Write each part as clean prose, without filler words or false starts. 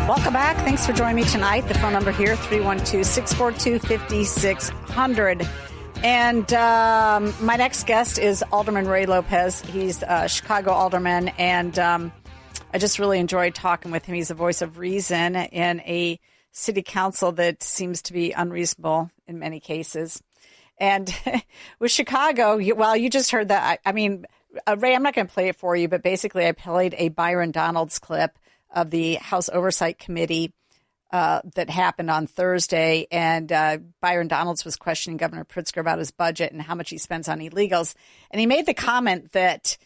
Welcome back. Thanks for joining me tonight. The phone number here, 312-642-5600. And my next guest is Alderman Ray Lopez. He's a Chicago alderman, and I just really enjoyed talking with him. He's a voice of reason in a city council that seems to be unreasonable in many cases. And with Chicago, well, you just heard that. I mean, Ray, I'm not going to play it for you, but basically I played a Byron Donalds clip of the House Oversight Committee that happened on Thursday. And Byron Donalds was questioning Governor Pritzker about his budget and how much he spends on illegals. And he made the comment that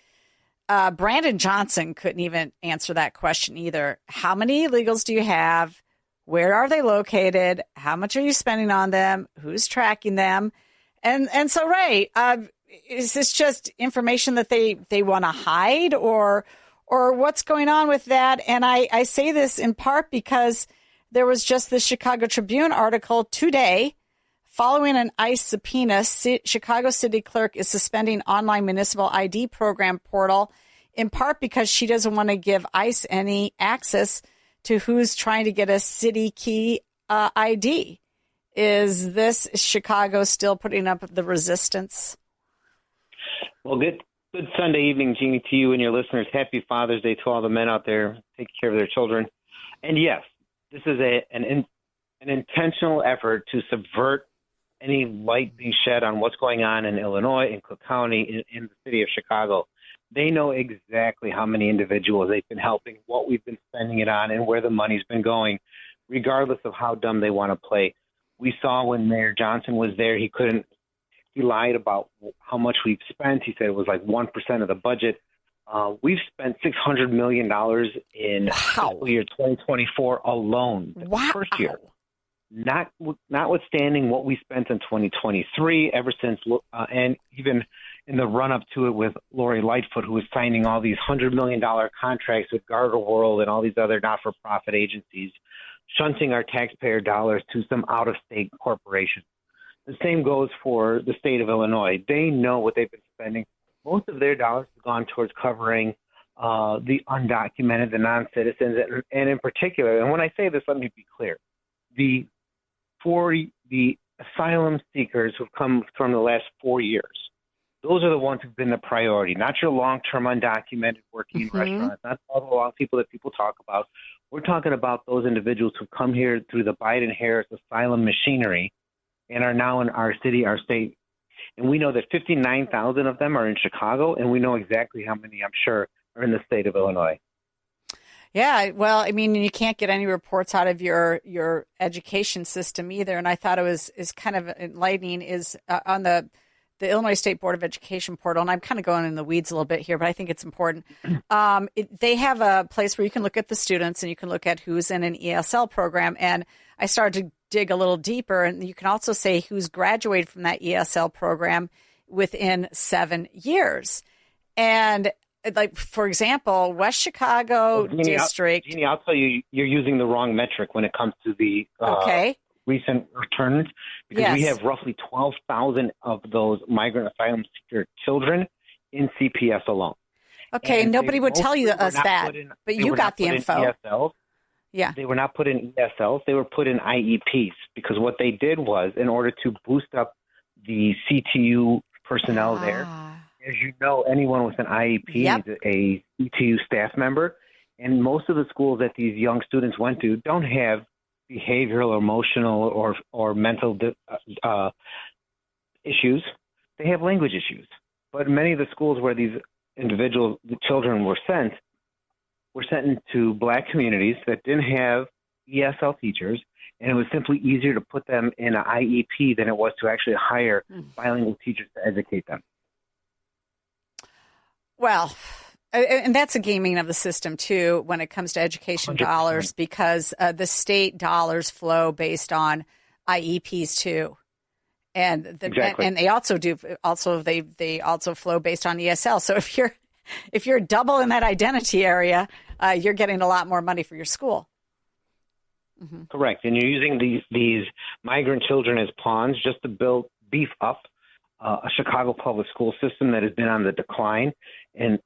Brandon Johnson couldn't even answer that question either. How many illegals do you have? Where are they located? How much are you spending on them? Who's tracking them? And so, Ray, is this just information that they want to hide, or what's going on with that? And I say this in part because there was just the Chicago Tribune article today. Following an ICE subpoena, Chicago City Clerk is suspending online municipal ID program portal, in part because she doesn't want to give ICE any access to who's trying to get a city key ID. Is this Chicago still putting up the resistance? Well, good Sunday evening, Jeannie, to you and your listeners. Happy Father's Day to all the men out there taking care of their children. And yes, this is an intentional effort to subvert any light being shed on what's going on in Illinois, in Cook County, in the city of Chicago. They know exactly how many individuals they've been helping, what we've been spending it on, and where the money's been going, regardless of how dumb they want to play. We saw when Mayor Johnson was there, he lied about how much we've spent. He said it was like 1% of the budget. We've spent $600 million in fiscal year 2024 alone, the first year. Notwithstanding what we spent in 2023, ever since, and even in the run-up to it with Lori Lightfoot, who was signing all these $100 million contracts with Garter World and all these other not-for-profit agencies, shunting our taxpayer dollars to some out-of-state corporation. The same goes for the state of Illinois. They know what they've been spending. Most of their dollars have gone towards covering the undocumented, the non-citizens, and in particular, and when I say this, let me be clear, the asylum seekers who've come from the last 4 years, those are the ones who've been the priority, not your long-term undocumented working in restaurants, not all the long people that people talk about. We're talking about those individuals who've come here through the Biden-Harris asylum machinery and are now in our city, our state. And we know that 59,000 of them are in Chicago, and we know exactly how many, I'm sure, are in the state of Illinois. Yeah, well, I mean, you can't get any reports out of your education system either. And I thought is kind of enlightening is on the Illinois State Board of Education portal, and I'm kind of going in the weeds a little bit here, but I think it's important. They have a place where you can look at the students and you can look at who's in an ESL program. And I started to dig a little deeper, and you can also say who's graduated from that ESL program within 7 years. And like, for example, West Chicago District. Jeannie, I'll tell you, you're using the wrong metric when it comes to the recent returns, because we have roughly 12,000 of those migrant asylum seeker children in CPS alone. Okay, and nobody would tell you us that, but you got the info. Yeah, they were not put in ESLs. They were put in IEPs, because what they did was, in order to boost up the CTU personnel there, as you know, anyone with an IEP is a CTU staff member. And most of the schools that these young students went to don't have behavioral, emotional, or mental issues. They have language issues. But many of the schools where these the children were sent into Black communities that didn't have ESL teachers, and it was simply easier to put them in an IEP than it was to actually hire bilingual teachers to educate them. Well, and that's a gaming of the system, too, when it comes to education 100%. Dollars, because the state dollars flow based on IEPs, too. And and they also they also flow based on ESL. So if you're double in that identity area, you're getting a lot more money for your school. Mm-hmm. Correct. And you're using these migrant children as pawns just to beef up a Chicago public school system that has been on the decline, and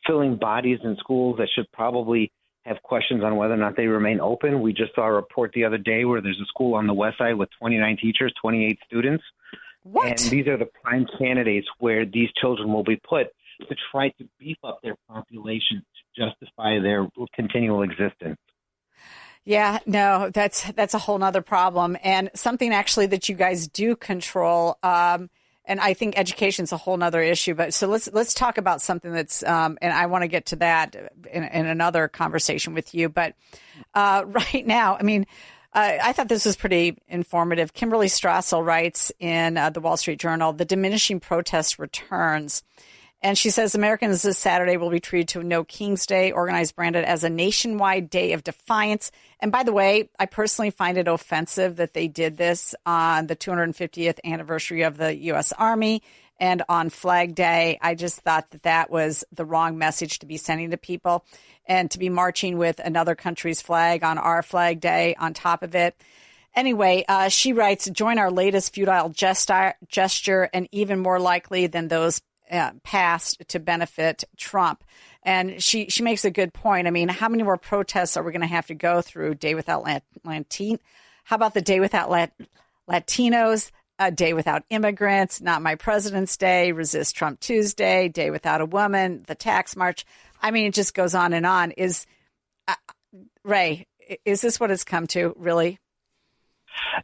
filling bodies in schools that should probably have questions on whether or not they remain open. We just saw a report the other day where there's a school on the west side with 29 teachers, 28 students. What? And these are the prime candidates where these children will be put to try to beef up their population to justify their continual existence. Yeah, no, that's a whole nother problem, and something actually that you guys do control. And I think education is a whole nother issue. But so let's talk about something that's, and I want to get to that in another conversation with you. But right now, I mean, I thought this was pretty informative. Kimberly Strassel writes in the Wall Street Journal, the diminishing protest returns. And she says Americans this Saturday will be treated to No King's Day, organized, branded as a nationwide day of defiance. And by the way, I personally find it offensive that they did this on the 250th anniversary of the U.S. Army and on Flag Day. I just thought that was the wrong message to be sending to people, and to be marching with another country's flag on our Flag Day on top of it. Anyway, she writes, join our latest futile gesture and even more likely than those passed to benefit Trump. And she makes a good point. I mean, how many more protests are we going to have to go through? Day without How about the day without Latinos? A day without immigrants? Not my president's day? Resist Trump Tuesday? Day without a woman? The tax march? I mean, it just goes on and on. Ray, is this what it's come to, really?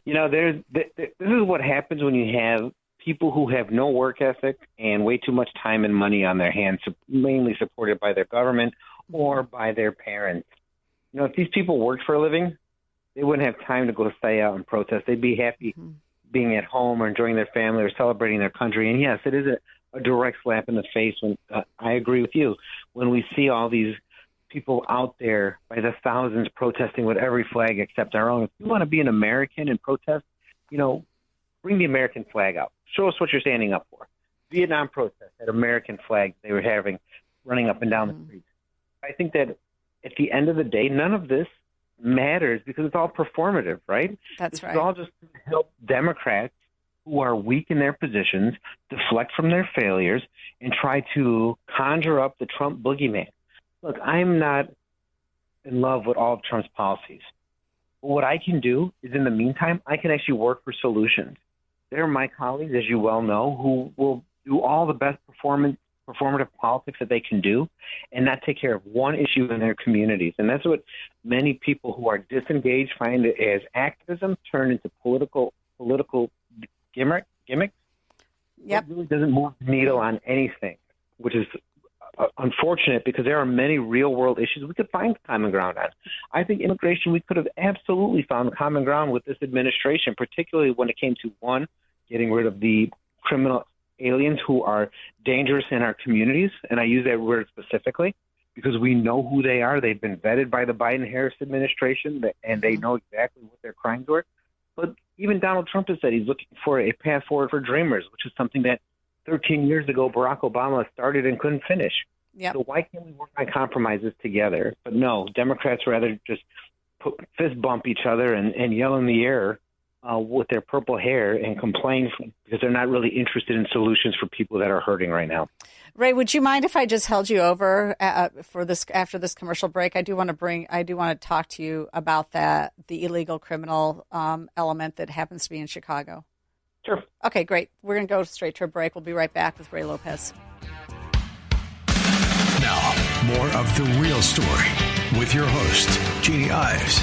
You know, this is what happens when you have people who have no work ethic and way too much time and money on their hands, mainly supported by their government or by their parents. You know, if these people worked for a living, they wouldn't have time to go stay out and protest. They'd be happy being at home or enjoying their family or celebrating their country. And yes, it is a direct slap in the face. When I agree with you, when we see all these people out there by the thousands protesting with every flag except our own. If you want to be an American and protest, you know, bring the American flag out. Show us what you're standing up for. Vietnam protests had American flags they were having running up and down the streets. I think that at the end of the day, none of this matters because it's all performative, right? That's right. It's all just to help Democrats who are weak in their positions deflect from their failures and try to conjure up the Trump boogeyman. Look, I'm not in love with all of Trump's policies. But what I can do is, in the meantime, I can actually work for solutions. There are my colleagues, as you well know, who will do all the best performative politics that they can do and not take care of one issue in their communities. And that's what many people who are disengaged find it as activism turned into political gimmicks. Yep. It really doesn't move the needle on anything, which is unfortunate because there are many real-world issues we could find common ground on. I think immigration, we could have absolutely found common ground with this administration, particularly when it came to, one, getting rid of the criminal aliens who are dangerous in our communities, and I use that word specifically because we know who they are. They've been vetted by the Biden-Harris administration, and they know exactly what their crimes were. But even Donald Trump has said he's looking for a path forward for dreamers, which is something that 13 years ago Barack Obama started and couldn't finish. Yep. So why can't we work on compromises together? But no, Democrats rather just fist bump each other and yell in the air with their purple hair and complain because they're not really interested in solutions for people that are hurting right now. Ray, would you mind if I just held you over for this after this commercial break? I do want to talk to you about the illegal criminal element that happens to be in Chicago. Sure. Okay, great. We're going to go straight to a break. We'll be right back with Ray Lopez. Now, more of The Real Story with your host, Jeanne Ives.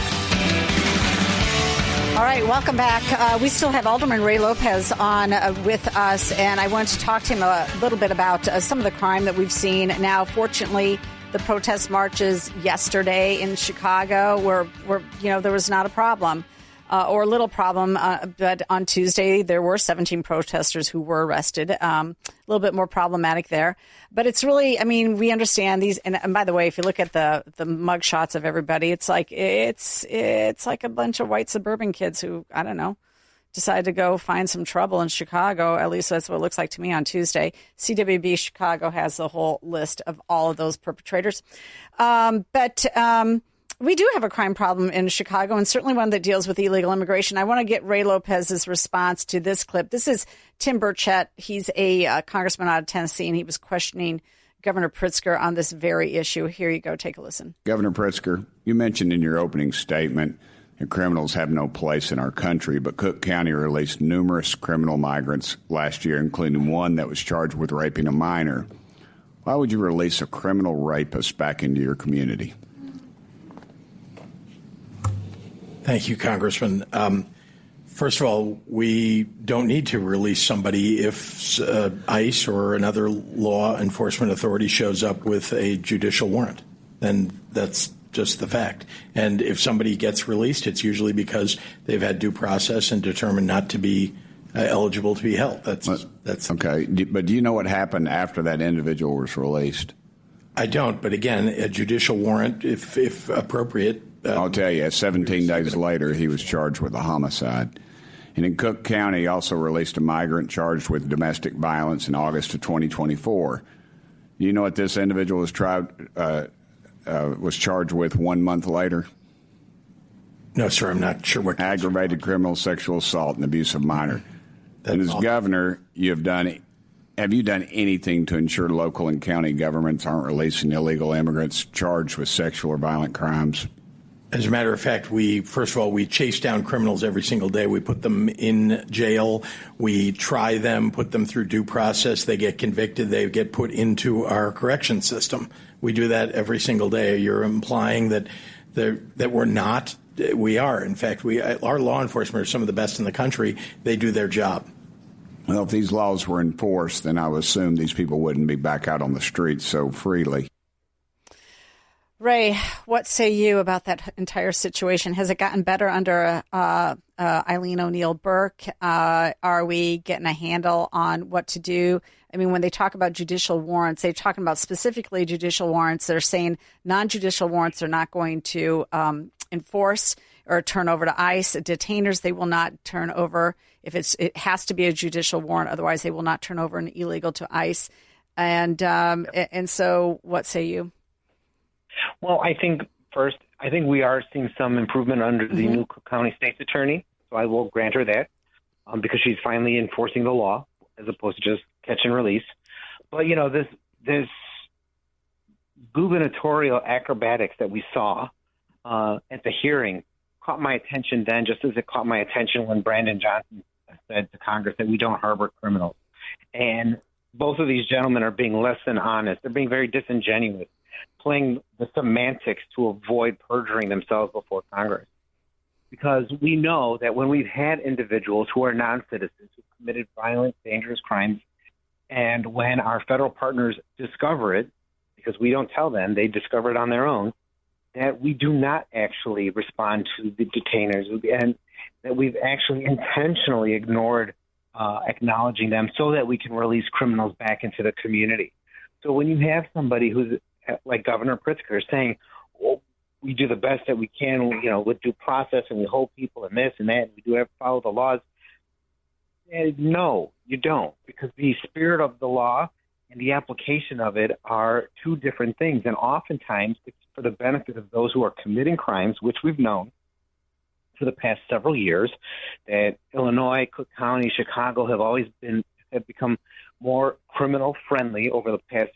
All right, welcome back. We still have Alderman Ray Lopez on with us, and I want to talk to him a little bit about some of the crime that we've seen. Now, fortunately, the protest marches yesterday in Chicago were there was not a problem. Or a little problem, but on Tuesday there were 17 protesters who were arrested. A little bit more problematic there, but it's really, I mean, we understand these. And by the way, if you look at the mug shots of everybody, it's like a bunch of white suburban kids who, I don't know, decided to go find some trouble in Chicago. At least that's what it looks like to me on Tuesday. CWB Chicago has the whole list of all of those perpetrators, but. We do have a crime problem in Chicago, and certainly one that deals with illegal immigration. I want to get Ray Lopez's response to this clip. This is Tim Burchett. He's a congressman out of Tennessee, and he was questioning Governor Pritzker on this very issue. Here you go. Take a listen. Governor Pritzker, you mentioned in your opening statement that criminals have no place in our country, but Cook County released numerous criminal migrants last year, including one that was charged with raping a minor. Why would you release a criminal rapist back into your community? Thank you, Congressman. First of all, we don't need to release somebody if ICE or another law enforcement authority shows up with a judicial warrant. Then that's just the fact. And if somebody gets released, it's usually because they've had due process and determined not to be eligible to be held. That's okay. But do you know what happened after that individual was released? I don't. But again, a judicial warrant, if appropriate. I'll tell you, 17 days later, he was charged with a homicide. And in Cook County, also released a migrant charged with domestic violence in August of 2024. Do you know what this individual was charged with 1 month later? No, sir, I'm not sure what. Aggravated criminal sexual assault and abuse of minor. And as governor, have you done anything to ensure local and county governments aren't releasing illegal immigrants charged with sexual or violent crimes? As a matter of fact, we chase down criminals every single day. We put them in jail. We try them, put them through due process. They get convicted. They get put into our correction system. We do that every single day. You're implying that we're not. We are. In fact, our law enforcement are some of the best in the country. They do their job. Well, if these laws were enforced, then I would assume these people wouldn't be back out on the streets so freely. Ray, what say you about that entire situation? Has it gotten better under Eileen O'Neill Burke? Are we getting a handle on what to do? I mean, when they talk about judicial warrants, they're talking about specifically judicial warrants. They're saying non-judicial warrants are not going to enforce or turn over to ICE. Detainers, they will not turn over. It has to be a judicial warrant. Otherwise, they will not turn over an illegal to ICE. And so what say you? Well, I think we are seeing some improvement under the new Cook County State's Attorney. So I will grant her that because she's finally enforcing the law as opposed to just catch and release. But, this gubernatorial acrobatics that we saw at the hearing caught my attention then, just as it caught my attention when Brandon Johnson said to Congress that we don't harbor criminals. And both of these gentlemen are being less than honest. They're being very disingenuous, playing the semantics to avoid perjuring themselves before Congress. Because we know that when we've had individuals who are non-citizens who committed violent, dangerous crimes, and when our federal partners discover it, because we don't tell them, they discover it on their own, that we do not actually respond to the detainers, and that we've actually intentionally ignored acknowledging them so that we can release criminals back into the community. So when you have somebody who's like Governor Pritzker saying, well, we do the best that we can, with due process, and we hold people and this and that, and we do have to follow the laws. And no, you don't, because the spirit of the law and the application of it are two different things. And oftentimes it's for the benefit of those who are committing crimes, which we've known for the past several years, that Illinois, Cook County, Chicago have become more criminal friendly over the past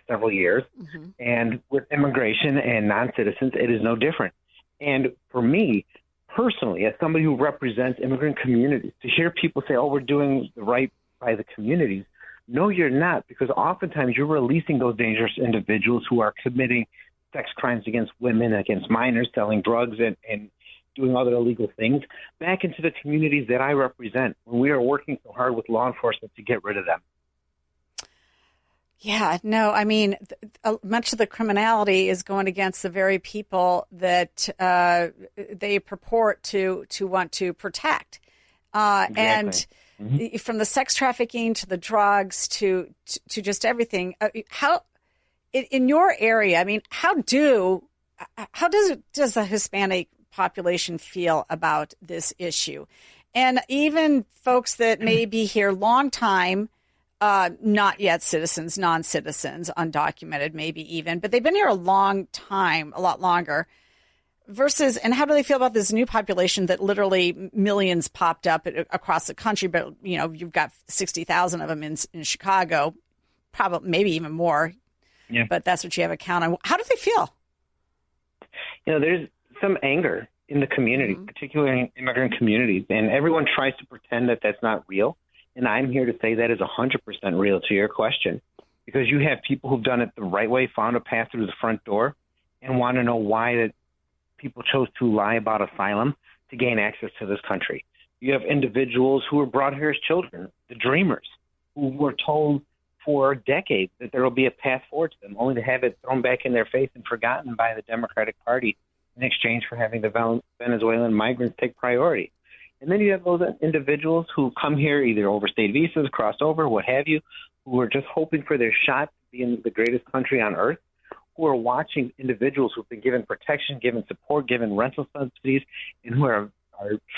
several years. Mm-hmm. And with immigration and non-citizens, it is no different. And for me personally, as somebody who represents immigrant communities, to hear people say, oh, we're doing the right by the communities. No, you're not, because oftentimes you're releasing those dangerous individuals who are committing sex crimes against women, against minors, selling drugs and doing other illegal things back into the communities that I represent when we are working so hard with law enforcement to get rid of them. Yeah, no, I mean, much of the criminality is going against the very people that they purport to want to protect. Exactly. And from the sex trafficking to the drugs to just everything. How in your area? I mean, how does the Hispanic population feel about this issue? And even folks that may be here long time, not yet citizens, non-citizens, undocumented, maybe even, but they've been here a long time, a lot longer. And how do they feel about this new population that literally millions popped up across the country? But, you've got 60,000 of them in Chicago, probably maybe even more. Yeah. but that's what you have a count on. How do they feel? There's some anger in the community, particularly in immigrant communities, and everyone tries to pretend that that's not real. And I'm here to say that is 100% real to your question, because you have people who've done it the right way, found a path through the front door, and want to know why that people chose to lie about asylum to gain access to this country. You have individuals who were brought here as children, the dreamers, who were told for decades that there will be a path forward to them, only to have it thrown back in their face and forgotten by the Democratic Party in exchange for having the Venezuelan migrants take priority. And then you have those individuals who come here either overstayed visas, crossed over, what have you, who are just hoping for their shot to be in the greatest country on earth, who are watching individuals who've been given protection, given support, given rental subsidies, and who are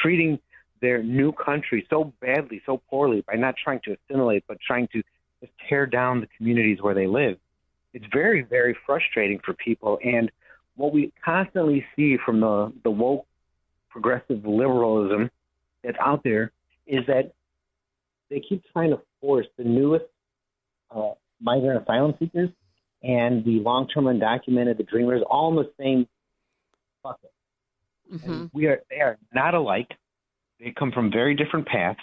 treating their new country so badly, so poorly, by not trying to assimilate, but trying to just tear down the communities where they live. It's very, very frustrating for people. And what we constantly see from the woke progressive liberalism that's out there is that they keep trying to force the newest migrant asylum seekers and the long-term undocumented, the dreamers, all in the same bucket. And they are not alike. They come from very different paths,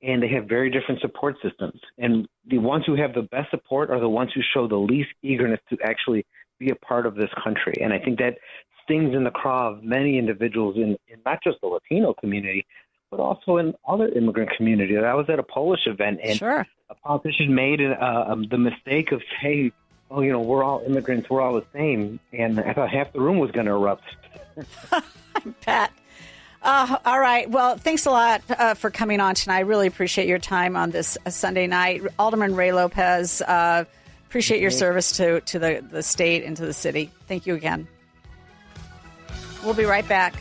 and they have very different support systems. And the ones who have the best support are the ones who show the least eagerness to actually be a part of this country. And I think that stings in the craw of many individuals in not just the Latino community, but also in other immigrant communities. I was at a Polish event, and a politician made the mistake of saying, oh, we're all immigrants, we're all the same. And I thought half the room was going to erupt. Pat. All right. Well, thanks a lot for coming on tonight. I really appreciate your time on this Sunday night. Alderman Ray Lopez, appreciate your service to the state and to the city. Thank you again. We'll be right back.